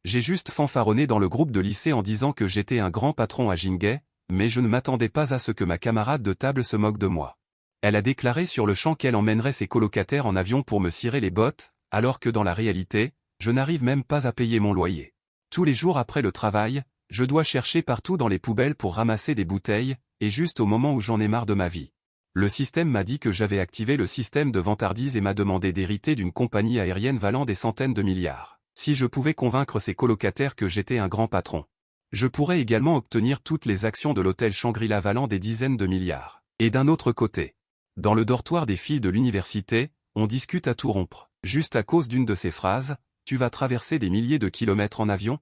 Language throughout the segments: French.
J'ai juste fanfaronné dans le groupe de lycée en disant que j'étais un grand patron à Jingay, mais je ne m'attendais pas à ce que ma camarade de table se moque de moi. Elle a déclaré sur le champ qu'elle emmènerait ses colocataires en avion pour me cirer les bottes, alors que dans la réalité, je n'arrive même pas à payer mon loyer. Tous les jours après le travail, je dois chercher partout dans les poubelles pour ramasser des bouteilles, et juste au moment où j'en ai marre de ma vie. Le système m'a dit que j'avais activé le système de vantardise et m'a demandé d'hériter d'une compagnie aérienne valant des centaines de milliards. Si je pouvais convaincre ses colocataires que j'étais un grand patron. Je pourrais également obtenir toutes les actions de l'hôtel Shangri-La valant des dizaines de milliards. Et d'un autre côté, dans le dortoir des filles de l'université, on discute à tout rompre, juste à cause d'une de ces phrases, « Tu vas traverser des milliers de kilomètres en avion ?»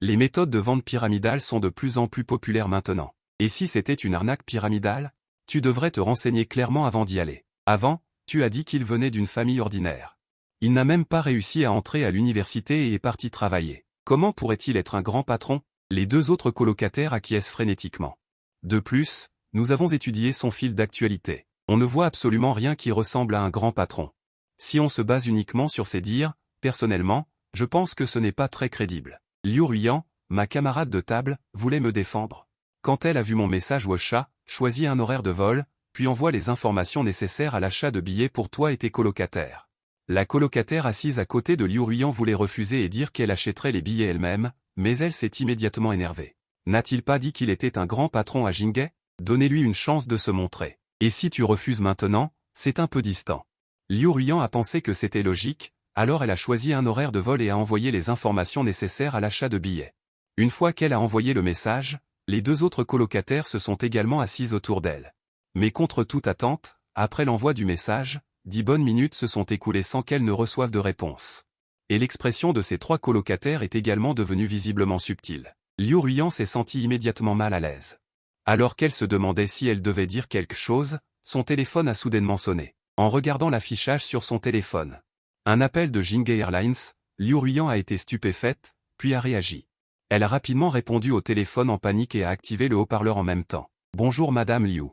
Les méthodes de vente pyramidale sont de plus en plus populaires maintenant. Et si c'était une arnaque pyramidale? Tu devrais te renseigner clairement avant d'y aller. Avant, tu as dit qu'il venait d'une famille ordinaire. Il n'a même pas réussi à entrer à l'université et est parti travailler. Comment pourrait-il être un grand patron? Les deux autres colocataires acquiescent frénétiquement. De plus, nous avons étudié son fil d'actualité. On ne voit absolument rien qui ressemble à un grand patron. Si on se base uniquement sur ses dires, personnellement, je pense que ce n'est pas très crédible. Liu Ruiyan, ma camarade de table, voulait me défendre. Quand elle a vu mon message WhatsApp, choisis un horaire de vol, puis envoie les informations nécessaires à l'achat de billets pour toi et tes colocataires. La colocataire assise à côté de Liu Ruiyan voulait refuser et dire qu'elle achèterait les billets elle-même, mais elle s'est immédiatement énervée. N'a-t-il pas dit qu'il était un grand patron à Jingay? Donnez-lui une chance de se montrer. Et si tu refuses maintenant, c'est un peu distant. Liu Ruiyan a pensé que c'était logique, alors elle a choisi un horaire de vol et a envoyé les informations nécessaires à l'achat de billets. Une fois qu'elle a envoyé le message, les deux autres colocataires se sont également assis autour d'elle. Mais contre toute attente, après l'envoi du message, 10 bonnes minutes se sont écoulées sans qu'elle ne reçoive de réponse. Et l'expression de ces trois colocataires est également devenue visiblement subtile. Liu Ruiyan s'est sentie immédiatement mal à l'aise. Alors qu'elle se demandait si elle devait dire quelque chose, son téléphone a soudainement sonné. En regardant l'affichage sur son téléphone. Un appel de Jingay Airlines, Liu Ruiyan a été stupéfaite, puis a réagi. Elle a rapidement répondu au téléphone en panique et a activé le haut-parleur en même temps. « Bonjour Madame Liu.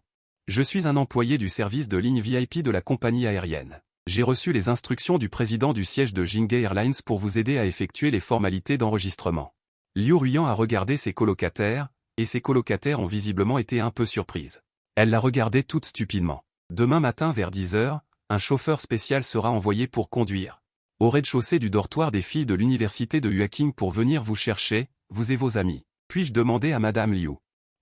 Je suis un employé du service de ligne VIP de la compagnie aérienne. J'ai reçu les instructions du président du siège de Jingay Airlines pour vous aider à effectuer les formalités d'enregistrement. » Liu Ruiyan a regardé ses colocataires, et ses colocataires ont visiblement été un peu surprises. Elle l'a regardé toute stupidement. Demain matin vers 10 h, un chauffeur spécial sera envoyé pour conduire au rez-de-chaussée du dortoir des filles de l'université de Huaking pour venir vous chercher, vous et vos amis. Puis-je demander à Madame Liu?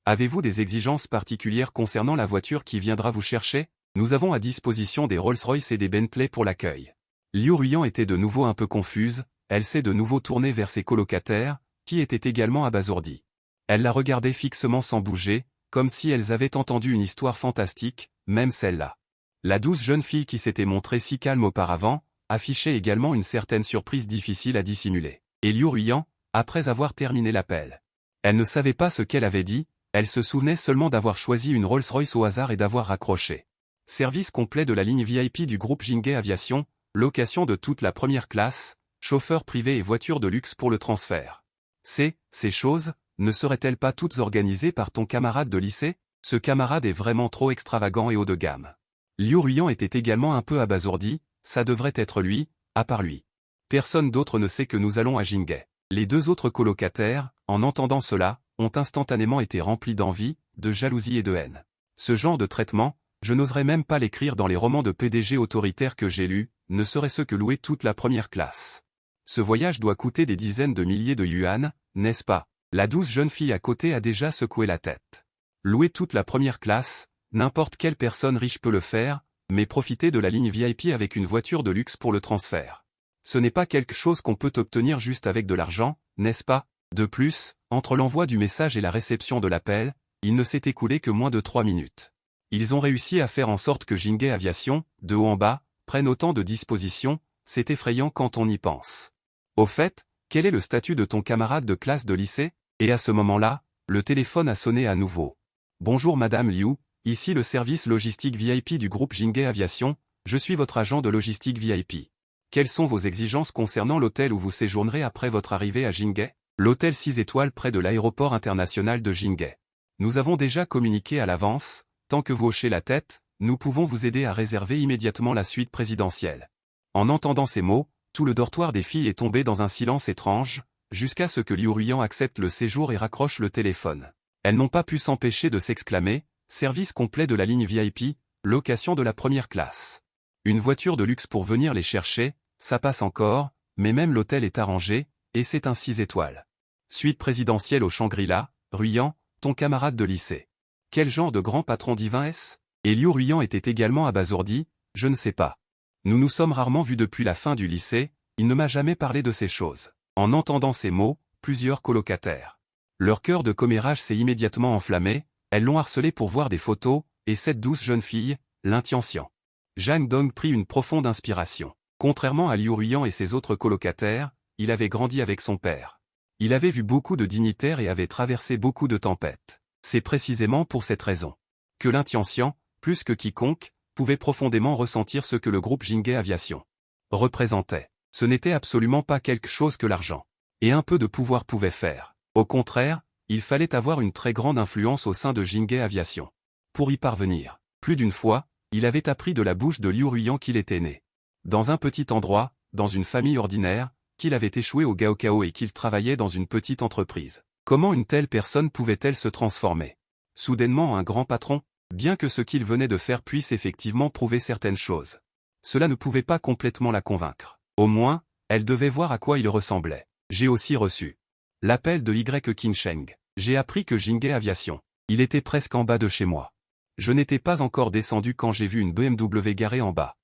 Avez-vous des exigences particulières concernant la voiture qui viendra vous chercher? Nous avons à disposition des Rolls-Royce et des Bentley pour l'accueil. Liu Ruiyan était de nouveau un peu confuse, elle s'est de nouveau tournée vers ses colocataires, qui étaient également abasourdis. Elle la regardait fixement sans bouger, comme si elles avaient entendu une histoire fantastique, même celle-là. La douce jeune fille qui s'était montrée si calme auparavant, affichait également une certaine surprise difficile à dissimuler. Et Liu Ruiyan, après avoir terminé l'appel. Elle ne savait pas ce qu'elle avait dit, elle se souvenait seulement d'avoir choisi une Rolls-Royce au hasard et d'avoir raccroché. Service complet de la ligne VIP du groupe Jingay Aviation, location de toute la première classe, chauffeur privé et voiture de luxe pour le transfert. Ces choses, ne seraient-elles pas toutes organisées par ton camarade de lycée? Ce camarade est vraiment trop extravagant et haut de gamme. Liu Ruiyan était également un peu abasourdi, ça devrait être lui, à part lui. Personne d'autre ne sait que nous allons à Jingay. Les deux autres colocataires, en entendant cela, ont instantanément été remplis d'envie, de jalousie et de haine. Ce genre de traitement, je n'oserais même pas l'écrire dans les romans de PDG autoritaires que j'ai lus, ne serait-ce que louer toute la première classe. Ce voyage doit coûter des dizaines de milliers de yuan, n'est-ce pas? La douce jeune fille à côté a déjà secoué la tête. Louer toute la première classe, n'importe quelle personne riche peut le faire, mais profiter de la ligne VIP avec une voiture de luxe pour le transfert. Ce n'est pas quelque chose qu'on peut obtenir juste avec de l'argent, n'est-ce pas? De plus, entre l'envoi du message et la réception de l'appel, il ne s'est écoulé que moins de 3 minutes. Ils ont réussi à faire en sorte que Jingay Aviation, de haut en bas, prenne autant de dispositions, c'est effrayant quand on y pense. Au fait, quel est le statut de ton camarade de classe de lycée? Et à ce moment-là, le téléphone a sonné à nouveau. Bonjour Madame Liu, ici le service logistique VIP du groupe Jingay Aviation, je suis votre agent de logistique VIP. Quelles sont vos exigences concernant l'hôtel où vous séjournerez après votre arrivée à Jingay? L'hôtel 6 étoiles près de l'aéroport international de Jingay. Nous avons déjà communiqué à l'avance, tant que vous hochez la tête, nous pouvons vous aider à réserver immédiatement la suite présidentielle. En entendant ces mots, tout le dortoir des filles est tombé dans un silence étrange, jusqu'à ce que Liu Ruiyan accepte le séjour et raccroche le téléphone. Elles n'ont pas pu s'empêcher de s'exclamer « Service complet de la ligne VIP, location de la première classe. Une voiture de luxe pour venir les chercher, ça passe encore, mais même l'hôtel est arrangé, et c'est un 6 étoiles. Suite présidentielle au Shangri-La, Ruiyan, ton camarade de lycée. Quel genre de grand patron divin est-ce » Et Liu Ruiyan était également abasourdi, je ne sais pas. Nous nous sommes rarement vus depuis la fin du lycée, il ne m'a jamais parlé de ces choses. En entendant ces mots, plusieurs colocataires. Leur cœur de commérage s'est immédiatement enflammé, elles l'ont harcelé pour voir des photos, et cette douce jeune fille, l'intention. Jang Dong prit une profonde inspiration. Contrairement à Liu Ruiyan et ses autres colocataires, il avait grandi avec son père. Il avait vu beaucoup de dignitaires et avait traversé beaucoup de tempêtes. C'est précisément pour cette raison que l'intention, plus que quiconque, pouvait profondément ressentir ce que le groupe Jinghe Aviation représentait. Ce n'était absolument pas quelque chose que l'argent et un peu de pouvoir pouvaient faire. Au contraire, il fallait avoir une très grande influence au sein de Jinghe Aviation. Pour y parvenir, plus d'une fois, il avait appris de la bouche de Liu Ruiyan qu'il était né dans un petit endroit, dans une famille ordinaire, qu'il avait échoué au Gaokao et qu'il travaillait dans une petite entreprise. Comment une telle personne pouvait-elle se transformer soudainement en un grand patron? Bien que ce qu'il venait de faire puisse effectivement prouver certaines choses, cela ne pouvait pas complètement la convaincre. Au moins, elle devait voir à quoi il ressemblait. J'ai aussi reçu l'appel de Y Qingsheng. J'ai appris que Jinghe Aviation. Il était presque en bas de chez moi. Je n'étais pas encore descendu quand j'ai vu une BMW garée en bas.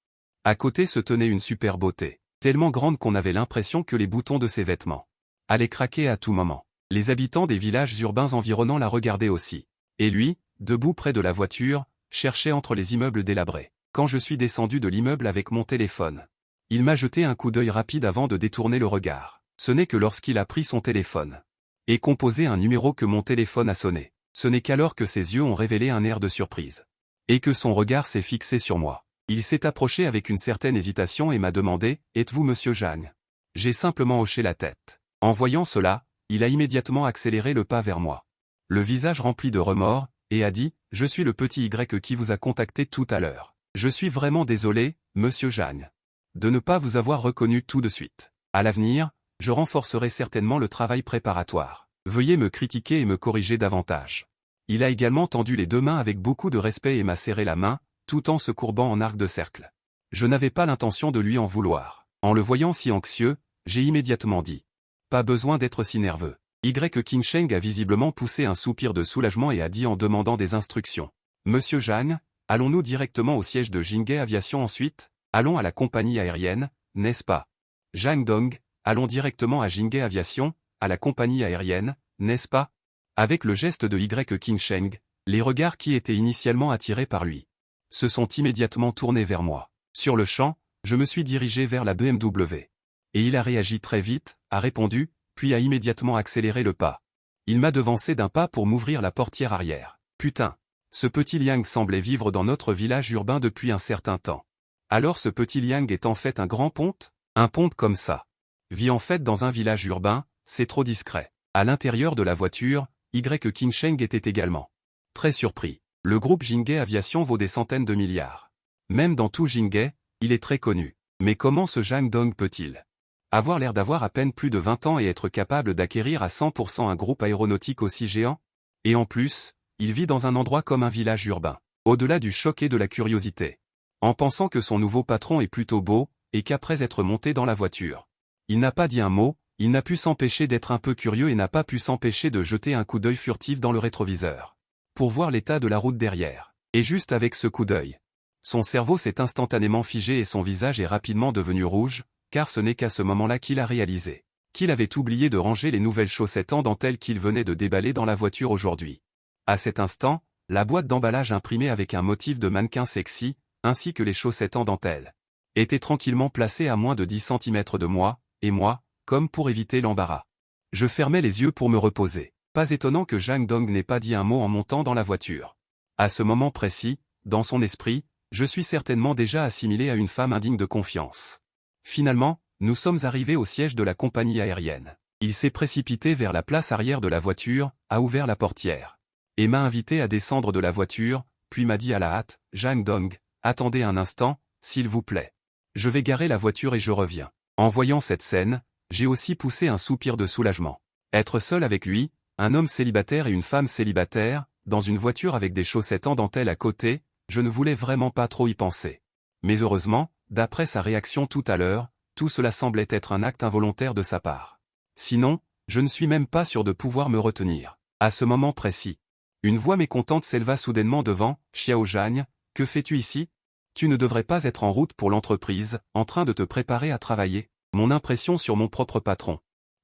À côté se tenait une super beauté, tellement grande qu'on avait l'impression que les boutons de ses vêtements allaient craquer à tout moment. Les habitants des villages urbains environnants la regardaient aussi. Et lui, debout près de la voiture, cherchait entre les immeubles délabrés. Quand je suis descendu de l'immeuble avec mon téléphone, il m'a jeté un coup d'œil rapide avant de détourner le regard. Ce n'est que lorsqu'il a pris son téléphone et composé un numéro que mon téléphone a sonné. Ce n'est qu'alors que ses yeux ont révélé un air de surprise. Et que son regard s'est fixé sur moi. Il s'est approché avec une certaine hésitation et m'a demandé « Êtes-vous monsieur Jang ?» J'ai simplement hoché la tête. En voyant cela, il a immédiatement accéléré le pas vers moi. Le visage rempli de remords, et a dit « Je suis le petit Y qui vous a contacté tout à l'heure. Je suis vraiment désolé, monsieur Jang, de ne pas vous avoir reconnu tout de suite. À l'avenir, je renforcerai certainement le travail préparatoire. Veuillez me critiquer et me corriger davantage. » Il a également tendu les deux mains avec beaucoup de respect et m'a serré la main, tout en se courbant en arc de cercle. Je n'avais pas l'intention de lui en vouloir. En le voyant si anxieux, j'ai immédiatement dit « Pas besoin d'être si nerveux. » Y Qingsheng a visiblement poussé un soupir de soulagement et a dit en demandant des instructions. « Monsieur Jang, allons-nous directement au siège de Jinghe Aviation ensuite? Allons à la compagnie aérienne, n'est-ce pas? Jang Dong, allons directement à Jinghe Aviation, à la compagnie aérienne, n'est-ce pas ?» Avec le geste de Y Qingsheng, les regards qui étaient initialement attirés par lui se sont immédiatement tournés vers moi. Sur le champ, je me suis dirigé vers la BMW. Et il a réagi très vite, a répondu, puis a immédiatement accéléré le pas. Il m'a devancé d'un pas pour m'ouvrir la portière arrière. Putain, ce petit Liang semblait vivre dans notre village urbain depuis un certain temps. Alors ce petit Liang est en fait un grand ponte? Un ponte comme ça vit en fait dans un village urbain, c'est trop discret. À l'intérieur de la voiture, Y Qingsheng était également très surpris. Le groupe Jinghe Aviation vaut des centaines de milliards. Même dans tout Jinghe, il est très connu. Mais comment ce Jang Dong peut-il avoir l'air d'avoir à peine plus de 20 ans et être capable d'acquérir à 100% un groupe aéronautique aussi géant? Et en plus, il vit dans un endroit comme un village urbain. Au-delà du choc et de la curiosité. En pensant que son nouveau patron est plutôt beau, et qu'après être monté dans la voiture, il n'a pas dit un mot, il n'a pu s'empêcher d'être un peu curieux et n'a pas pu s'empêcher de jeter un coup d'œil furtif dans le rétroviseur. Pour voir l'état de la route derrière. Et juste avec ce coup d'œil, son cerveau s'est instantanément figé et son visage est rapidement devenu rouge, car ce n'est qu'à ce moment-là qu'il a réalisé qu'il avait oublié de ranger les nouvelles chaussettes en dentelle qu'il venait de déballer dans la voiture aujourd'hui. À cet instant, la boîte d'emballage imprimée avec un motif de mannequin sexy, ainsi que les chaussettes en dentelle, était tranquillement placée à moins de 10 cm de moi, et moi, comme pour éviter l'embarras. Je fermais les yeux pour me reposer. Pas étonnant que Jang Dong n'ait pas dit un mot en montant dans la voiture. À ce moment précis, dans son esprit, je suis certainement déjà assimilé à une femme indigne de confiance. Finalement, nous sommes arrivés au siège de la compagnie aérienne. Il s'est précipité vers la place arrière de la voiture, a ouvert la portière, et m'a invité à descendre de la voiture, puis m'a dit à la hâte, « Jang Dong, attendez un instant, s'il vous plaît. Je vais garer la voiture et je reviens. » En voyant cette scène, J'ai aussi poussé un soupir de soulagement. Être seul avec lui, un homme célibataire et une femme célibataire, dans une voiture avec des chaussettes en dentelle à côté, je ne voulais vraiment pas trop y penser. Mais heureusement, d'après sa réaction tout à l'heure, tout cela semblait être un acte involontaire de sa part. Sinon, je ne suis même pas sûr de pouvoir me retenir. À ce moment précis, une voix mécontente s'éleva soudainement devant. Xiao Zhang, que fais-tu ici? Tu ne devrais pas être en route pour l'entreprise, en train de te préparer à travailler. Mon impression sur mon propre patron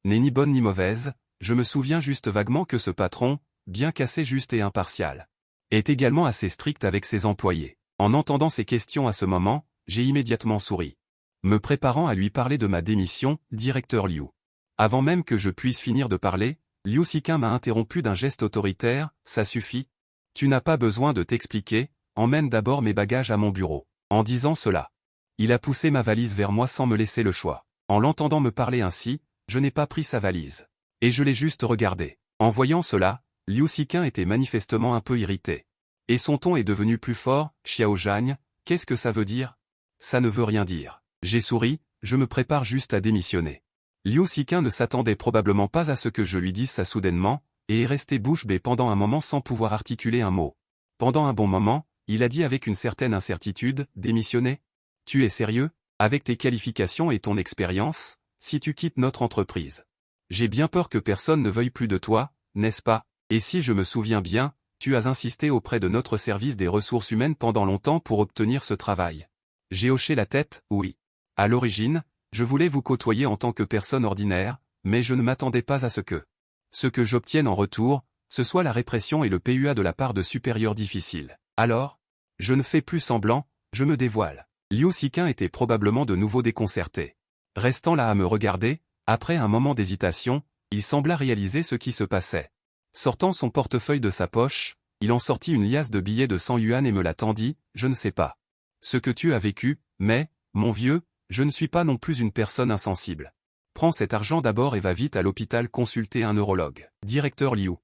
n'est ni bonne ni mauvaise, je me souviens juste vaguement que ce patron, bien qu'assez juste et impartial, est également assez strict avec ses employés. En entendant ces questions à ce moment, j'ai immédiatement souri, me préparant à lui parler de ma démission, directeur Liu. Avant même que je puisse finir de parler, Liu Xiqin m'a interrompu d'un geste autoritaire. Ça suffit. Tu n'as pas besoin de t'expliquer, emmène d'abord mes bagages à mon bureau. En disant cela, il a poussé ma valise vers moi sans me laisser le choix. En l'entendant me parler ainsi, je n'ai pas pris sa valise. Et je l'ai juste regardé. En voyant cela, Liu Xiqin était manifestement un peu irrité. Et son ton est devenu plus fort. Xiao Zhang, qu'est-ce que ça veut dire? Ça ne veut rien dire. J'ai souri, je me prépare juste à démissionner. Liu Xiqin ne s'attendait probablement pas à ce que je lui dise ça soudainement, et est resté bouche bée pendant un moment sans pouvoir articuler un mot. Pendant un bon moment, il a dit avec une certaine incertitude, démissionner? Tu es sérieux? Avec tes qualifications et ton expérience, si tu quittes notre entreprise. J'ai bien peur que personne ne veuille plus de toi, n'est-ce pas? Et si je me souviens bien, tu as insisté auprès de notre service des ressources humaines pendant longtemps pour obtenir ce travail. J'ai hoché la tête, oui. À l'origine, je voulais vous côtoyer en tant que personne ordinaire, mais je ne m'attendais pas à ce que j'obtienne en retour, ce soit la répression et le PUA de la part de supérieurs difficiles. Alors, je ne fais plus semblant, je me dévoile. Liu Xiqin était probablement de nouveau déconcerté. Restant là à me regarder, après un moment d'hésitation, il sembla réaliser ce qui se passait. Sortant son portefeuille de sa poche, il en sortit une liasse de billets de 100 yuan et me la tendit. Je ne sais pas ce que tu as vécu, mais, mon vieux, je ne suis pas non plus une personne insensible. Prends cet argent d'abord et va vite à l'hôpital consulter un neurologue. Directeur Liu.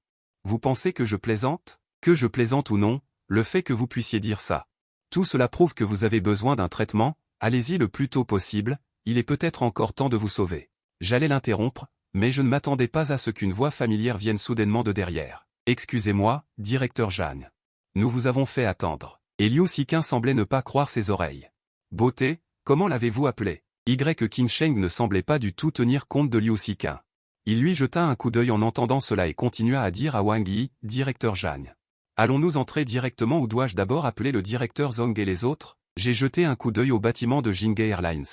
Vous pensez que je plaisante? Que je plaisante ou non, le fait que vous puissiez dire ça. Tout cela prouve que vous avez besoin d'un traitement, allez-y le plus tôt possible, il est peut-être encore temps de vous sauver. J'allais l'interrompre, mais je ne m'attendais pas à ce qu'une voix familière vienne soudainement de derrière. Excusez-moi, directeur Zhang. Nous vous avons fait attendre. Et Liu Xiqin semblait ne pas croire ses oreilles. Beauté, comment l'avez-vous appelé? Qinsheng ne semblait pas du tout tenir compte de Liu Xiqin. Il lui jeta un coup d'œil en entendant cela et continua à dire à Wang Yi, directeur Zhang. Allons-nous entrer directement ou dois-je d'abord appeler le directeur Zhang et les autres? J'ai jeté un coup d'œil au bâtiment de Jinghe Airlines.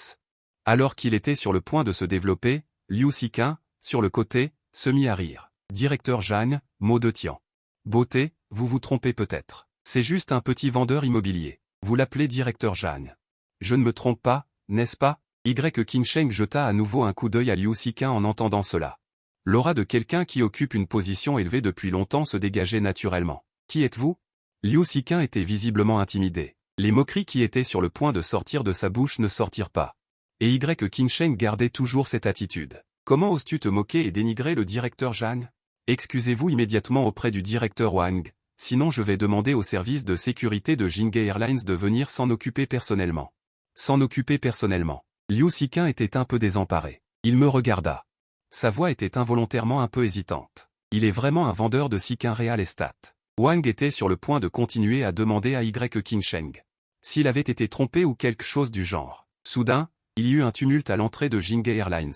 Alors qu'il était sur le point de se développer, Liu Xiqin, sur le côté, se mit à rire. Directeur Zhang, mot de Tian. Beauté, vous vous trompez peut-être. C'est juste un petit vendeur immobilier. Vous l'appelez directeur Zhang. Je ne me trompe pas, n'est-ce pas? Qinsheng jeta à nouveau un coup d'œil à Liu Xiqin en entendant cela. L'aura de quelqu'un qui occupe une position élevée depuis longtemps se dégageait naturellement. Qui êtes-vous? Liu Xiqin était visiblement intimidé. Les moqueries qui étaient sur le point de sortir de sa bouche ne sortirent pas. Et Qinsheng gardait toujours cette attitude. Comment oses-tu te moquer et dénigrer le directeur Zhang? Excusez-vous immédiatement auprès du directeur Wang, sinon je vais demander au service de sécurité de Jinghe Airlines de venir s'en occuper personnellement. S'en occuper personnellement. Liu Xiqin était un peu désemparé. Il me regarda. Sa voix était involontairement un peu hésitante. Il est vraiment un vendeur de Xiqin Real Estate. Wang était sur le point de continuer à demander à Qinsheng s'il avait été trompé ou quelque chose du genre. Soudain, il y eut un tumulte à l'entrée de Jinghe Airlines.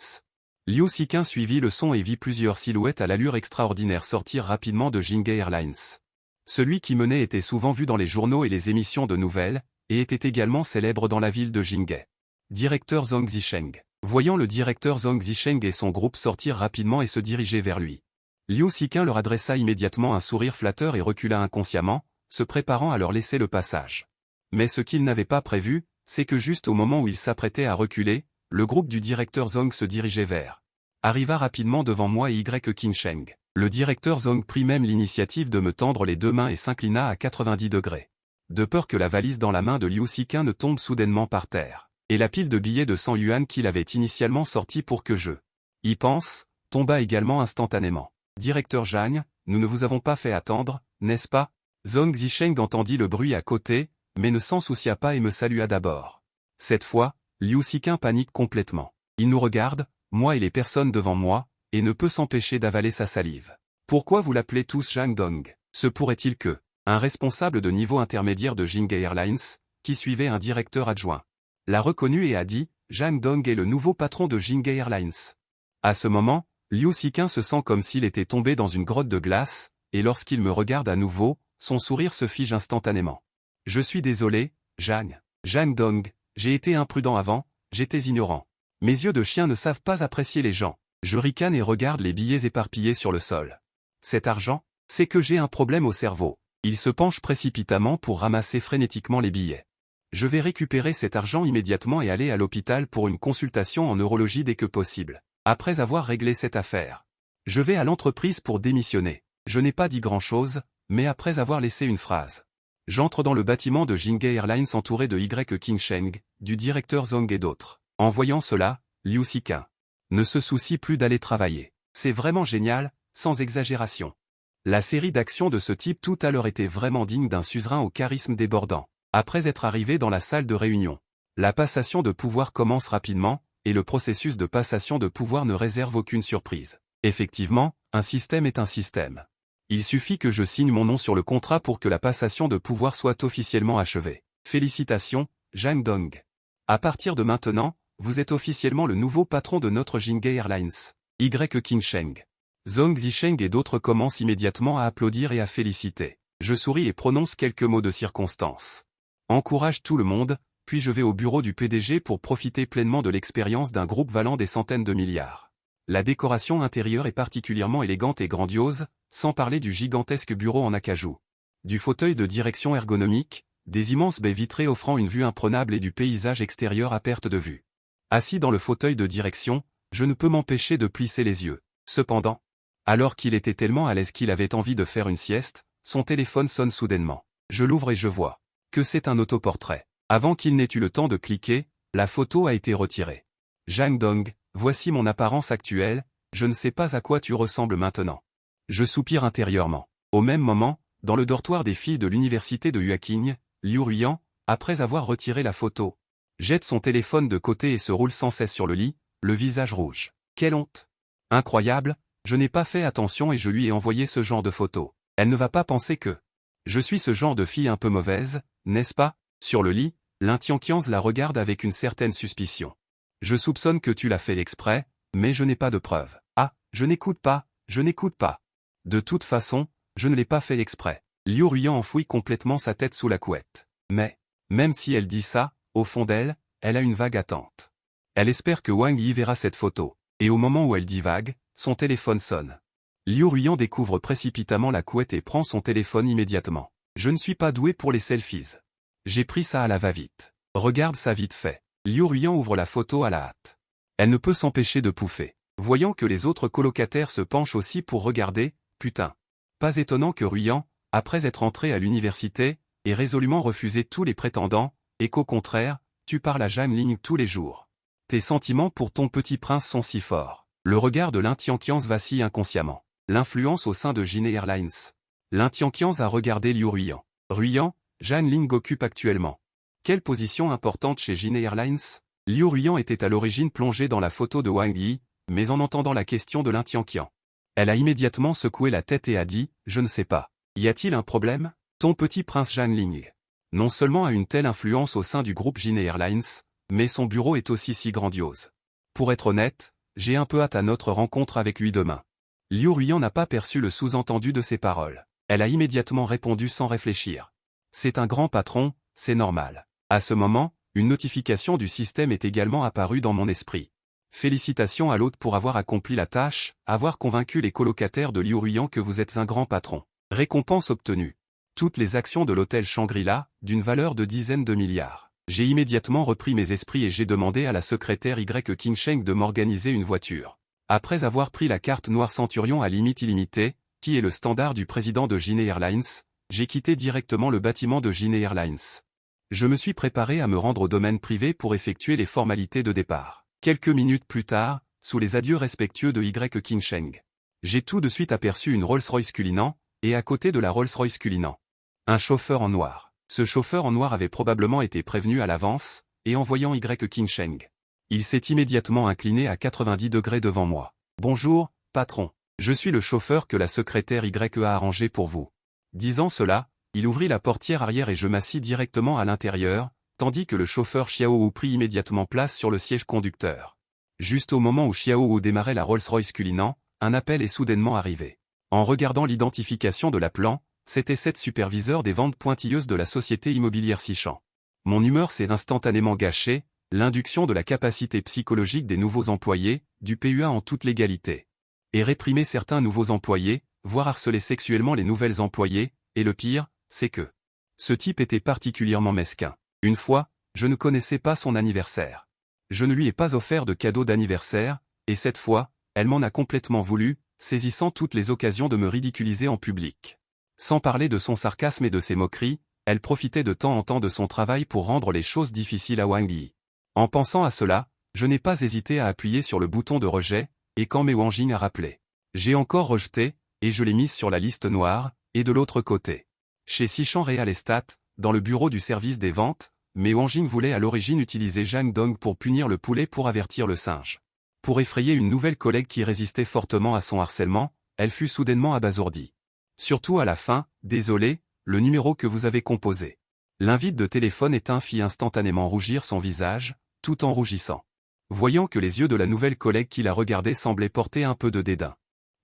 Liu Xiqin suivit le son et vit plusieurs silhouettes à l'allure extraordinaire sortir rapidement de Jinghe Airlines. Celui qui menait était souvent vu dans les journaux et les émissions de nouvelles, et était également célèbre dans la ville de Jinghe. Directeur Zhang Zisheng. Voyant le directeur Zhang Zisheng et son groupe sortir rapidement et se diriger vers lui, Liu Xiqin leur adressa immédiatement un sourire flatteur et recula inconsciemment, se préparant à leur laisser le passage. Mais ce qu'il n'avait pas prévu, c'est que juste au moment où il s'apprêtait à reculer, le groupe du directeur Zhang se dirigeait vers. Arriva rapidement devant moi et Qinsheng. Le directeur Zhang prit même l'initiative de me tendre les deux mains et s'inclina à 90 degrés. De peur que la valise dans la main de Liu Xiqin ne tombe soudainement par terre. Et la pile de billets de 100 yuan qu'il avait initialement sorti pour que je y pense, tomba également instantanément. Directeur Zhang, nous ne vous avons pas fait attendre, n'est-ce pas? Zhang Zisheng entendit le bruit à côté, mais ne s'en soucia pas et me salua d'abord. Cette fois, Liu Xiqin panique complètement. Il nous regarde, moi et les personnes devant moi, et ne peut s'empêcher d'avaler sa salive. Pourquoi vous l'appelez tous Jang Dong? Se pourrait-il que un responsable de niveau intermédiaire de Jinghe Airlines, qui suivait un directeur adjoint, l'a reconnu et a dit « Jang Dong est le nouveau patron de Jinghe Airlines ». À ce moment, Liu Siqing se sent comme s'il était tombé dans une grotte de glace, et lorsqu'il me regarde à nouveau, son sourire se fige instantanément. « Je suis désolé, Jang Dong, j'ai été imprudent avant, j'étais ignorant. Mes yeux de chien ne savent pas apprécier les gens. » Je ricane et regarde les billets éparpillés sur le sol. Cet argent, c'est que j'ai un problème au cerveau. Il se penche précipitamment pour ramasser frénétiquement les billets. Je vais récupérer cet argent immédiatement et aller à l'hôpital pour une consultation en neurologie dès que possible. Après avoir réglé cette affaire, je vais à l'entreprise pour démissionner. Je n'ai pas dit grand-chose, mais après avoir laissé une phrase. J'entre dans le bâtiment de Jinghe Airlines entouré de Qingsheng, du directeur Zhong et d'autres. En voyant cela, Liu Siqing ne se soucie plus d'aller travailler. C'est vraiment génial, sans exagération. La série d'actions de ce type tout à l'heure était vraiment digne d'un suzerain au charisme débordant. Après être arrivé dans la salle de réunion, la passation de pouvoir commence rapidement, et le processus de passation de pouvoir ne réserve aucune surprise. Effectivement, un système est un système. Il suffit que je signe mon nom sur le contrat pour que la passation de pouvoir soit officiellement achevée. Félicitations, Jang Dong. À partir de maintenant, vous êtes officiellement le nouveau patron de notre Jinghe Airlines. Qingsheng. Zhong Zisheng et d'autres commencent immédiatement à applaudir et à féliciter. Je souris et prononce quelques mots de circonstance. Encourage tout le monde, puis je vais au bureau du PDG pour profiter pleinement de l'expérience d'un groupe valant des centaines de milliards. La décoration intérieure est particulièrement élégante et grandiose, sans parler du gigantesque bureau en acajou. Du fauteuil de direction ergonomique, des immenses baies vitrées offrant une vue imprenable et du paysage extérieur à perte de vue. Assis dans le fauteuil de direction, je ne peux m'empêcher de plisser les yeux. Cependant, alors qu'il était tellement à l'aise qu'il avait envie de faire une sieste, son téléphone sonne soudainement. Je l'ouvre et je vois que c'est un autoportrait. Avant qu'il n'ait eu le temps de cliquer, la photo a été retirée. Jang Dong, voici mon apparence actuelle, je ne sais pas à quoi tu ressembles maintenant. Je soupire intérieurement. Au même moment, dans le dortoir des filles de l'université de Huaqing, Liu Ruyan, après avoir retiré la photo, jette son téléphone de côté et se roule sans cesse sur le lit, le visage rouge. Quelle honte! Incroyable, je n'ai pas fait attention et je lui ai envoyé ce genre de photo. Elle ne va pas penser que je suis ce genre de fille un peu mauvaise, n'est-ce pas? Sur le lit, Lin Tianqianz la regarde avec une certaine suspicion. Je soupçonne que tu l'as fait exprès, mais je n'ai pas de preuves. Ah, je n'écoute pas. De toute façon, je ne l'ai pas fait exprès. Liu Ruyan enfouit complètement sa tête sous la couette. Mais, même si elle dit ça, au fond d'elle, elle a une vague attente. Elle espère que Wang Yi verra cette photo, et au moment où elle divague, son téléphone sonne. Liu Ruyan découvre précipitamment la couette et prend son téléphone immédiatement. Je ne suis pas doué pour les selfies. J'ai pris ça à la va-vite. Regarde ça vite fait. Liu Ruyan ouvre la photo à la hâte. Elle ne peut s'empêcher de pouffer. Voyant que les autres colocataires se penchent aussi pour regarder, putain. Pas étonnant que Ruyan, après être entré à l'université, ait résolument refusé tous les prétendants, et qu'au contraire, tu parles à Jang Ling tous les jours. Tes sentiments pour ton petit prince sont si forts. Le regard de Lin Tianqianz vacille inconsciemment. L'influence au sein de Jinghe Airlines. Lin Tianqianz a regardé Liu Ruyan. Ruyan, Jang Ling occupe actuellement quelle position importante chez Jinghe Airlines? Liu Ruyan était à l'origine plongée dans la photo de Wang Yi, mais en entendant la question de Lin Tianqianz, elle a immédiatement secoué la tête et a dit « Je ne sais pas. Y a-t-il un problème? Ton petit prince Jang Ling non seulement a une telle influence au sein du groupe Jinghe Airlines, mais son bureau est aussi si grandiose. Pour être honnête, j'ai un peu hâte à notre rencontre avec lui demain. » Liu Ruyan n'a pas perçu le sous-entendu de ses paroles. Elle a immédiatement répondu sans réfléchir. « C'est un grand patron, c'est normal. » À ce moment, une notification du système est également apparue dans mon esprit. Félicitations à l'hôte pour avoir accompli la tâche, avoir convaincu les colocataires de Liu Ruyan que vous êtes un grand patron. Récompense obtenue. Toutes les actions de l'hôtel Shangri-La, d'une valeur de dizaines de milliards. J'ai immédiatement repris mes esprits et j'ai demandé à la secrétaire Qingsheng de m'organiser une voiture. Après avoir pris la carte noire Centurion à limite illimitée, qui est le standard du président de Jinghe Airlines, j'ai quitté directement le bâtiment de Jinghe Airlines. Je me suis préparé à me rendre au domaine privé pour effectuer les formalités de départ. Quelques minutes plus tard, sous les adieux respectueux de Qingsheng, j'ai tout de suite aperçu une Rolls-Royce Cullinan, et à côté de la Rolls-Royce Cullinan, un chauffeur en noir. Ce chauffeur en noir avait probablement été prévenu à l'avance, et en voyant Qingsheng, Il s'est immédiatement incliné à 90 degrés devant moi. « Bonjour, patron. Je suis le chauffeur que la secrétaire YE a arrangé pour vous. » Disant cela, il ouvrit la portière arrière et je m'assis directement à l'intérieur, tandis que le chauffeur Xiaowu prit immédiatement place sur le siège conducteur. Juste au moment où Xiaowu démarrait la Rolls-Royce Cullinan, un appel est soudainement arrivé. En regardant l'identification de l'appelant, c'était Seth, superviseur des ventes pointilleuses de la société immobilière Sichan. Mon humeur s'est instantanément gâchée, l'induction de la capacité psychologique des nouveaux employés, du PUA en toute légalité. Et réprimer certains nouveaux employés, voire harceler sexuellement les nouvelles employées, et le pire, c'est que ce type était particulièrement mesquin. Une fois, je ne connaissais pas son anniversaire. Je ne lui ai pas offert de cadeau d'anniversaire, et cette fois, elle m'en a complètement voulu, saisissant toutes les occasions de me ridiculiser en public. Sans parler de son sarcasme et de ses moqueries, elle profitait de temps en temps de son travail pour rendre les choses difficiles à Wang Yi. En pensant à cela, je n'ai pas hésité à appuyer sur le bouton de rejet, et quand Mei Wanjing a rappelé, j'ai encore rejeté, et je l'ai mise sur la liste noire, et de l'autre côté. Chez Sichan Real Estate, dans le bureau du service des ventes, Mei Wanjing voulait à l'origine utiliser Zhang Dong pour punir le poulet pour avertir le singe. Pour effrayer une nouvelle collègue qui résistait fortement à son harcèlement, elle fut soudainement abasourdie. Surtout à la fin, désolé, le numéro que vous avez composé. L'invite de téléphone éteint fit instantanément rougir son visage, tout en rougissant. Voyant que les yeux de la nouvelle collègue qui la regardait semblaient porter un peu de dédain.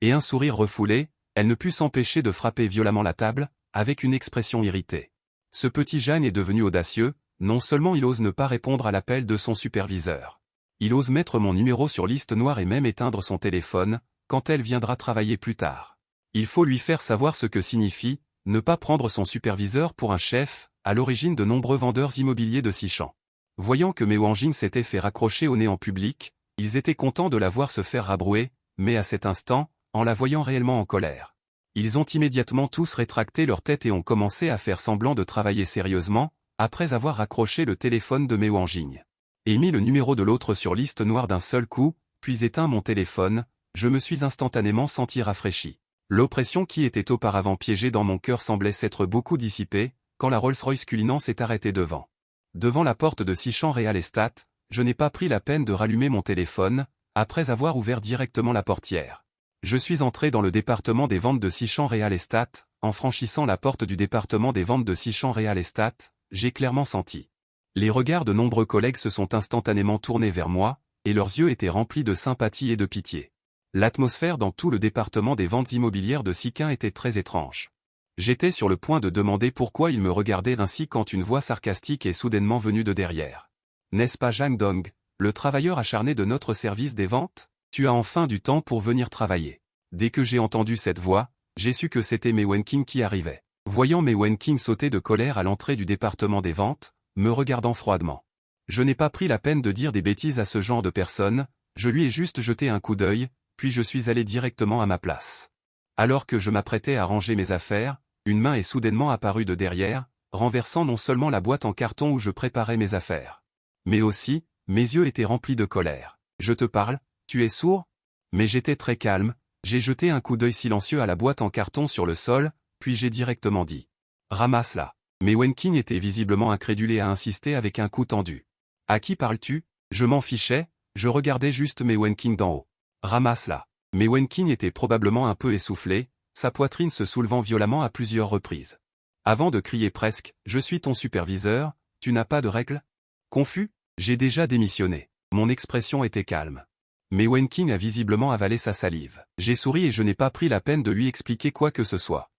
Et un sourire refoulé, elle ne put s'empêcher de frapper violemment la table, avec une expression irritée. Ce petit Jeanne est devenu audacieux, non seulement il ose ne pas répondre à l'appel de son superviseur. Il ose mettre mon numéro sur liste noire et même éteindre son téléphone, quand elle viendra travailler plus tard. Il faut lui faire savoir ce que signifie, ne pas prendre son superviseur pour un chef, à l'origine de nombreux vendeurs immobiliers de Sichan. Voyant que Mei Wanjing s'était fait raccrocher au nez en public, ils étaient contents de la voir se faire rabrouer, mais à cet instant, en la voyant réellement en colère. Ils ont immédiatement tous rétracté leur tête et ont commencé à faire semblant de travailler sérieusement, après avoir raccroché le téléphone de Mei Wanjing. Et mis le numéro de l'autre sur liste noire d'un seul coup, puis éteint mon téléphone, je me suis instantanément senti rafraîchi. L'oppression qui était auparavant piégée dans mon cœur semblait s'être beaucoup dissipée, quand la Rolls-Royce Cullinan s'est arrêtée devant. Devant la porte de Sichan Real Estate, je n'ai pas pris la peine de rallumer mon téléphone, après avoir ouvert directement la portière. Je suis entré dans le département des ventes de Sichan Real Estate, en franchissant la porte du département des ventes de Sichan Real Estate, j'ai clairement senti. Les regards de nombreux collègues se sont instantanément tournés vers moi, et leurs yeux étaient remplis de sympathie et de pitié. L'atmosphère dans tout le département des ventes immobilières de Sichan était très étrange. J'étais sur le point de demander pourquoi ils me regardaient ainsi quand une voix sarcastique est soudainement venue de derrière. « N'est-ce pas Zhang Dong, le travailleur acharné de notre service des ventes? Tu as enfin du temps pour venir travailler. » Dès que j'ai entendu cette voix, j'ai su que c'était Mei Wanjing qui arrivait. Voyant Mei Wanjing sauter de colère à l'entrée du département des ventes, me regardant froidement. Je n'ai pas pris la peine de dire des bêtises à ce genre de personne, je lui ai juste jeté un coup d'œil, puis je suis allé directement à ma place. Alors que je m'apprêtais à ranger mes affaires, une main est soudainement apparue de derrière, renversant non seulement la boîte en carton où je préparais mes affaires. Mais aussi, mes yeux étaient remplis de colère. « Je te parle, tu es sourd ?» Mais j'étais très calme, j'ai jeté un coup d'œil silencieux à la boîte en carton sur le sol, puis j'ai directement dit « Ramasse-la !» Mais Wanjing était visiblement incrédule et a insisté avec un coup tendu. « À qui parles-tu ?» Je m'en fichais, je regardais juste Mei Wanjing d'en haut. « Ramasse-la !» Mais Wanjing était probablement un peu essoufflé, sa poitrine se soulevant violemment à plusieurs reprises. Avant de crier presque « Je suis ton superviseur, tu n'as pas de règles ?» Confus, j'ai déjà démissionné. Mon expression était calme. Mais Wanjing a visiblement avalé sa salive. J'ai souri et je n'ai pas pris la peine de lui expliquer quoi que ce soit.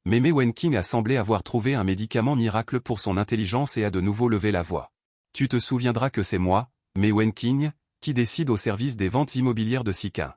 Mais Mei Wanjing a semblé avoir trouvé un médicament miracle pour son intelligence et a de nouveau levé la voix. « Tu te souviendras que c'est moi, Mei Wanjing, qui décide au service des ventes immobilières de Sichan.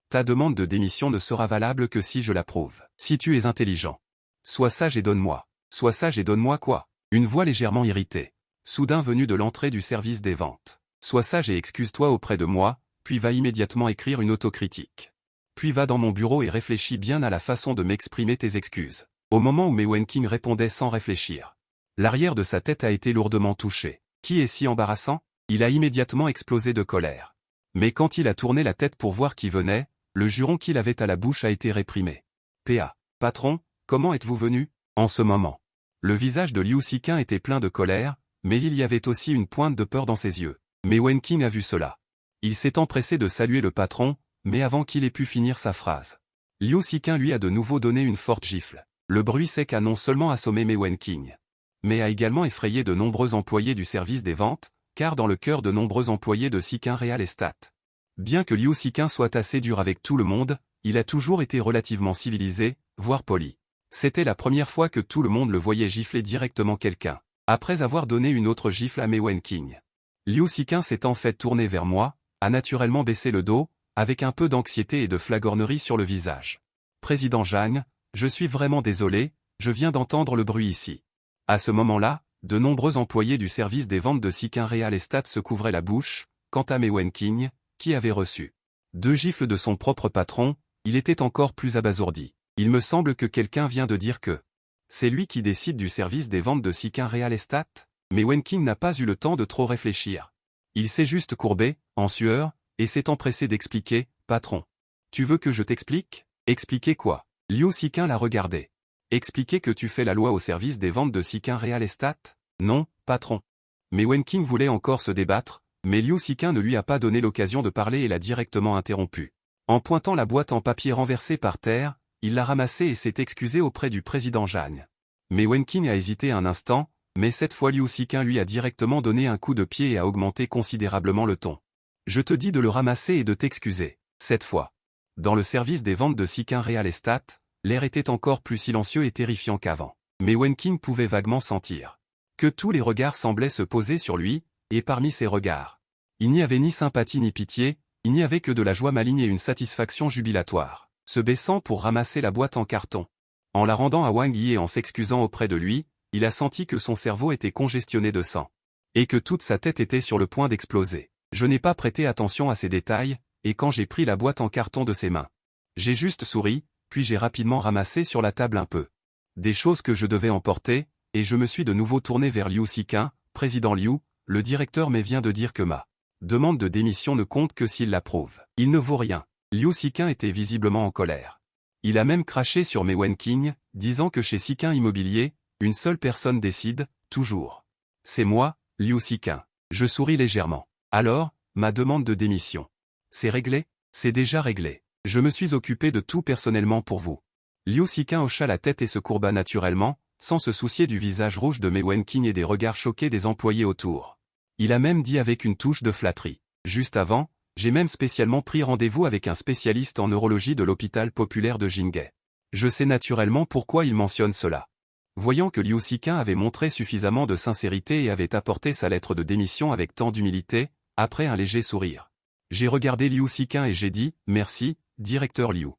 Ta demande de démission ne sera valable que si je l'approuve. Si tu es intelligent. Sois sage et donne-moi. Sois sage et donne-moi quoi? Une voix légèrement irritée. Soudain venue de l'entrée du service des ventes. Sois sage et excuse-toi auprès de moi, puis va immédiatement écrire une autocritique. Puis va dans mon bureau et réfléchis bien à la façon de m'exprimer tes excuses. Au moment où Mei Wanjing répondait sans réfléchir. L'arrière de sa tête a été lourdement touché. Qui est si embarrassant? Il a immédiatement explosé de colère. Mais quand il a tourné la tête pour voir qui venait, le juron qu'il avait à la bouche a été réprimé. P.A. Patron, comment êtes-vous venu? En ce moment. Le visage de Liu Sichan était plein de colère, mais il y avait aussi une pointe de peur dans ses yeux. Mais Wanjing a vu cela. Il s'est empressé de saluer le patron, mais avant qu'il ait pu finir sa phrase, Liu Siqing lui a de nouveau donné une forte gifle. Le bruit sec a non seulement assommé Mei Wenqing, mais a également effrayé de nombreux employés du service des ventes, car dans le cœur de nombreux employés de Siqing Real Estate. Bien que Liu Siqing soit assez dur avec tout le monde, il a toujours été relativement civilisé, voire poli. C'était la première fois que tout le monde le voyait gifler directement quelqu'un, après avoir donné une autre gifle à Mei Wenqing. Liu Siqing s'est en fait tourné vers moi, a naturellement baissé le dos, avec un peu d'anxiété et de flagornerie sur le visage. Président Zhang, je suis vraiment désolé, je viens d'entendre le bruit ici. À ce moment-là, de nombreux employés du service des ventes de Siqing Real Estate se couvraient la bouche. Quant à Mei Wenqing, qui avait reçu 2 gifles de son propre patron, il était encore plus abasourdi. Il me semble que quelqu'un vient de dire que c'est lui qui décide du service des ventes de Siqing Real Estate. Mei Wenqing n'a pas eu le temps de trop réfléchir. Il s'est juste courbé, en sueur, et s'est empressé d'expliquer, « Patron. Tu veux que je t'explique ?» Expliquer quoi? Liu Siqing l'a regardé. Expliquer que tu fais la loi au service des ventes de Siqing Real Estate? Non, patron. Mei Wenqing voulait encore se débattre, mais Liu Siqing ne lui a pas donné l'occasion de parler et l'a directement interrompu. En pointant la boîte en papier renversée par terre, il l'a ramassée et s'est excusé auprès du président Zhang. Mei Wenqing a hésité un instant, mais cette fois Liu Siqing lui a directement donné un coup de pied et a augmenté considérablement le ton. Je te dis de le ramasser et de t'excuser, cette fois. Dans le service des ventes de Siqing Real Estate, l'air était encore plus silencieux et terrifiant qu'avant. Mei Wenqing pouvait vaguement sentir que tous les regards semblaient se poser sur lui, et parmi ces regards, il n'y avait ni sympathie ni pitié, il n'y avait que de la joie maligne et une satisfaction jubilatoire. Se baissant pour ramasser la boîte en carton. En la rendant à Wang Yi et en s'excusant auprès de lui, il a senti que son cerveau était congestionné de sang. Et que toute sa tête était sur le point d'exploser. Je n'ai pas prêté attention à ces détails, et quand j'ai pris la boîte en carton de ses mains, j'ai juste souri, puis j'ai rapidement ramassé sur la table un peu des choses que je devais emporter, et je me suis de nouveau tourné vers Liu Siqing. Président Liu, le directeur mais vient de dire que ma demande de démission ne compte que s'il l'approuve. Il ne vaut rien. Liu Siqing était visiblement en colère. Il a même craché sur Mei Wenqing, disant que chez Siqing Immobilier, une seule personne décide, toujours. C'est moi, Liu Siqing. Je souris légèrement. Alors, ma demande de démission. C'est réglé? C'est déjà réglé. Je me suis occupé de tout personnellement pour vous. Liu Siqing hocha la tête et se courba naturellement, sans se soucier du visage rouge de Mei Wenqing et des regards choqués des employés autour. Il a même dit avec une touche de flatterie. Juste avant, j'ai même spécialement pris rendez-vous avec un spécialiste en neurologie de l'hôpital populaire de Jinghe. Je sais naturellement pourquoi il mentionne cela. Voyant que Liu Siqing avait montré suffisamment de sincérité et avait apporté sa lettre de démission avec tant d'humilité, après un léger sourire. J'ai regardé Liu Siqing et j'ai dit, merci, directeur Liu.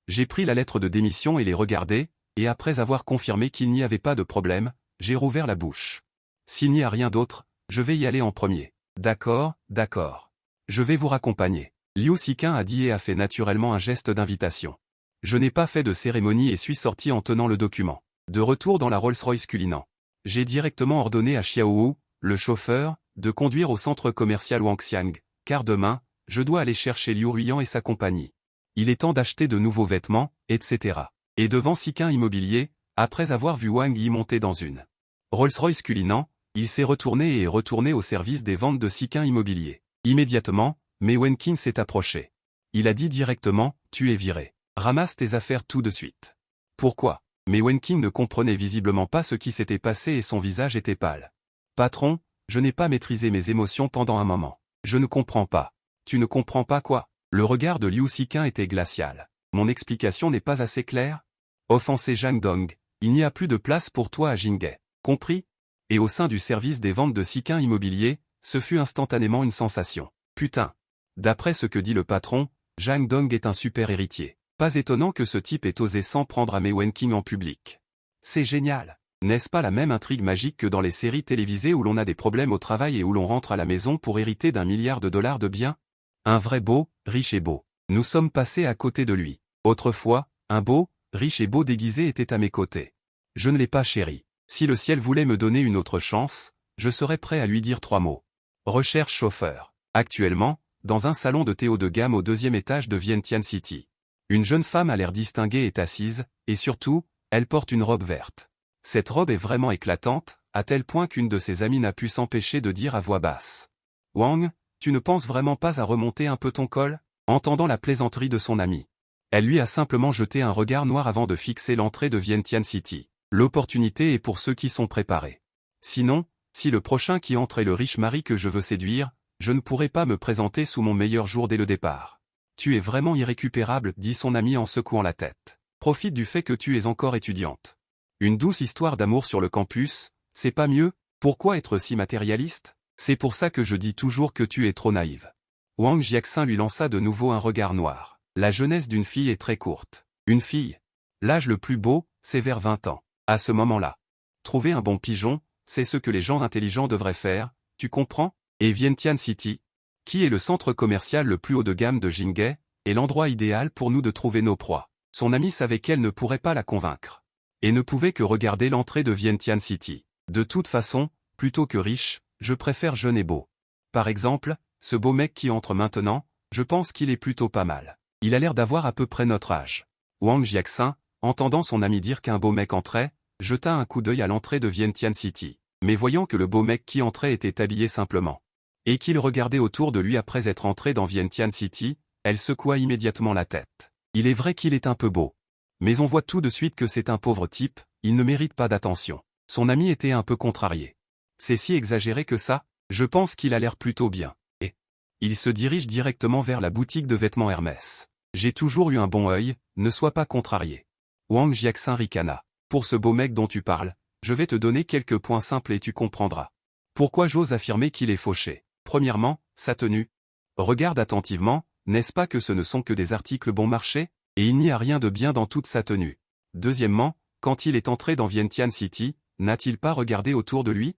J'ai pris la lettre de démission et l'ai regardée, et après avoir confirmé qu'il n'y avait pas de problème, j'ai rouvert la bouche. S'il n'y a rien d'autre, je vais y aller en premier. D'accord, d'accord. Je vais vous raccompagner. Liu Siqing a dit et a fait naturellement un geste d'invitation. Je n'ai pas fait de cérémonie et suis sorti en tenant le document. De retour dans la Rolls-Royce Cullinan. J'ai directement ordonné à Xiaowu, le chauffeur, de conduire au centre commercial Wangxiang, car demain, je dois aller chercher Liu Ruiyan et sa compagnie. Il est temps d'acheter de nouveaux vêtements, etc. Et devant Siqing Immobilier, après avoir vu Wang Yi monter dans une Rolls-Royce Cullinan, il s'est retourné et est retourné au service des ventes de Siqing Immobilier. Immédiatement, Mei Wenqing s'est approché. Il a dit directement, tu es viré. Ramasse tes affaires tout de suite. Pourquoi? Mei Wenqing ne comprenait visiblement pas ce qui s'était passé et son visage était pâle. Patron, je n'ai pas maîtrisé mes émotions pendant un moment. Je ne comprends pas. Tu ne comprends pas quoi? Le regard de Liu Siqing était glacial. Mon explication n'est pas assez claire? Offensé Zhang Dong, il n'y a plus de place pour toi à Jinghe. Compris? Et au sein du service des ventes de Siqing Immobilier, ce fut instantanément une sensation. Putain. D'après ce que dit le patron, Zhang Dong est un super héritier. Pas étonnant que ce type ait osé s'en prendre à Mei Wenqing en public. C'est génial. N'est-ce pas la même intrigue magique que dans les séries télévisées où l'on a des problèmes au travail et où l'on rentre à la maison pour hériter d'1 milliard de dollars de biens? Un vrai beau, riche et beau. Nous sommes passés à côté de lui. Autrefois, un beau, riche et beau déguisé était à mes côtés. Je ne l'ai pas chéri. Si le ciel voulait me donner une autre chance, je serais prêt à lui dire 3 mots. Recherche chauffeur. Actuellement, dans un salon de thé haut de gamme au 2e étage de Vientiane City. Une jeune femme à l'air distingué est assise, et surtout, elle porte une robe verte. Cette robe est vraiment éclatante, à tel point qu'une de ses amies n'a pu s'empêcher de dire à voix basse. Wang, Tu ne penses vraiment pas à remonter un peu ton col? Entendant la plaisanterie de son ami. Elle lui a simplement jeté un regard noir avant de fixer l'entrée de Vientiane City. L'opportunité est pour ceux qui sont préparés. Sinon, si le prochain qui entre est le riche mari que je veux séduire, je ne pourrai pas me présenter sous mon meilleur jour dès le départ. Tu es vraiment irrécupérable, dit son ami en secouant la tête. Profite du fait que tu es encore étudiante. Une douce histoire d'amour sur le campus, c'est pas mieux? Pourquoi être si matérialiste? C'est pour ça que je dis toujours que tu es trop naïve. Wang Jiaxin lui lança de nouveau un regard noir. La jeunesse d'une fille est très courte. Une fille. L'âge le plus beau, c'est vers 20 ans. À ce moment-là. Trouver un bon pigeon, c'est ce que les gens intelligents devraient faire, tu comprends? Et Vientiane City, qui est le centre commercial le plus haut de gamme de Jinghe, est l'endroit idéal pour nous de trouver nos proies. Son ami savait qu'elle ne pourrait pas la convaincre. Et ne pouvait que regarder l'entrée de Vientiane City. De toute façon, plutôt que riche, je préfère jeune et beau. Par exemple, ce beau mec qui entre maintenant, je pense qu'il est plutôt pas mal. Il a l'air d'avoir à peu près notre âge. Wang Jiaxin, entendant son ami dire qu'un beau mec entrait, jeta un coup d'œil à l'entrée de Vientiane City. Mais voyant que le beau mec qui entrait était habillé simplement, et qu'il regardait autour de lui après être entré dans Vientiane City, elle secoua immédiatement la tête. Il est vrai qu'il est un peu beau. Mais on voit tout de suite que c'est un pauvre type, il ne mérite pas d'attention. Son ami était un peu contrarié. C'est si exagéré que ça? Je pense qu'il a l'air plutôt bien. Et il se dirige directement vers la boutique de vêtements Hermès. J'ai toujours eu un bon œil, ne sois pas contrarié. Wang Jiaxin ricana. Pour ce beau mec dont tu parles, je vais te donner quelques points simples et tu comprendras. Pourquoi j'ose affirmer qu'il est fauché? Premièrement, sa tenue. Regarde attentivement, n'est-ce pas que ce ne sont que des articles bon marché? Et il n'y a rien de bien dans toute sa tenue. Deuxièmement, quand il est entré dans Vientiane City, n'a-t-il pas regardé autour de lui?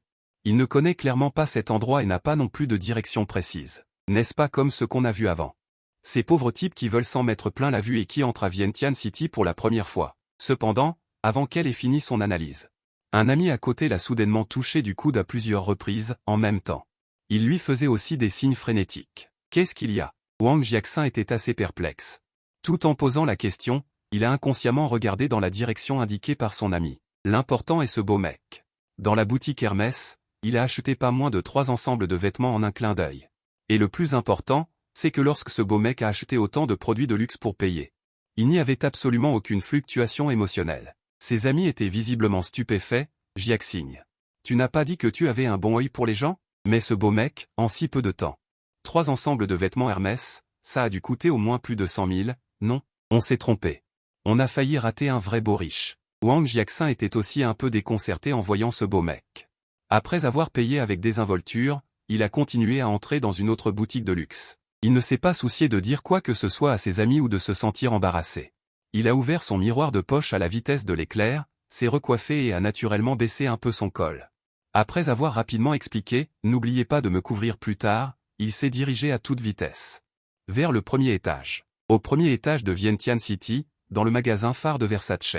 Il ne connaît clairement pas cet endroit et n'a pas non plus de direction précise. N'est-ce pas comme ce qu'on a vu avant? Ces pauvres types qui veulent s'en mettre plein la vue et qui entrent à Vientiane City pour la première fois. Cependant, avant qu'elle ait fini son analyse, un ami à côté l'a soudainement touché du coude à plusieurs reprises, en même temps. Il lui faisait aussi des signes frénétiques. Qu'est-ce qu'il y a? Wang Jiaxin était assez perplexe. Tout en posant la question, il a inconsciemment regardé dans la direction indiquée par son ami. L'important est ce beau mec. Dans la boutique Hermès, il a acheté pas moins de 3 ensembles de vêtements en un clin d'œil. Et le plus important, c'est que lorsque ce beau mec a acheté autant de produits de luxe pour payer, il n'y avait absolument aucune fluctuation émotionnelle. Ses amis étaient visiblement stupéfaits. Jiaxing. Tu n'as pas dit que tu avais un bon œil pour les gens? Mais ce beau mec, en si peu de temps. 3 ensembles de vêtements Hermès, ça a dû coûter au moins plus de 100 000, non? On s'est trompé. On a failli rater un vrai beau riche. Wang Jiaxin était aussi un peu déconcerté en voyant ce beau mec. Après avoir payé avec désinvolture, il a continué à entrer dans une autre boutique de luxe. Il ne s'est pas soucié de dire quoi que ce soit à ses amis ou de se sentir embarrassé. Il a ouvert son miroir de poche à la vitesse de l'éclair, s'est recoiffé et a naturellement baissé un peu son col. Après avoir rapidement expliqué « N'oubliez pas de me couvrir plus tard », il s'est dirigé à toute vitesse vers le premier étage. Au premier étage de Vientiane City, dans le magasin phare de Versace.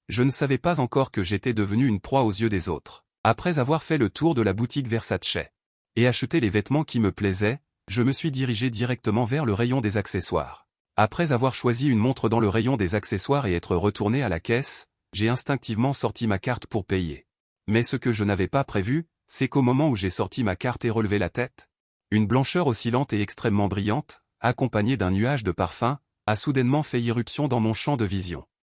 Je ne savais pas encore que j'étais devenu une proie aux yeux des autres. Après avoir fait le tour de la boutique Versace et acheté les vêtements qui me plaisaient, je me suis dirigé directement vers le rayon des accessoires. Après avoir choisi une montre dans le rayon des accessoires et être retourné à la caisse, j'ai instinctivement sorti ma carte pour payer. Mais ce que je n'avais pas prévu, c'est qu'au moment où j'ai sorti ma carte et relevé la tête, une blancheur oscillante et extrêmement brillante, accompagnée d'un nuage de parfum, a soudainement fait irruption dans mon champ de vision.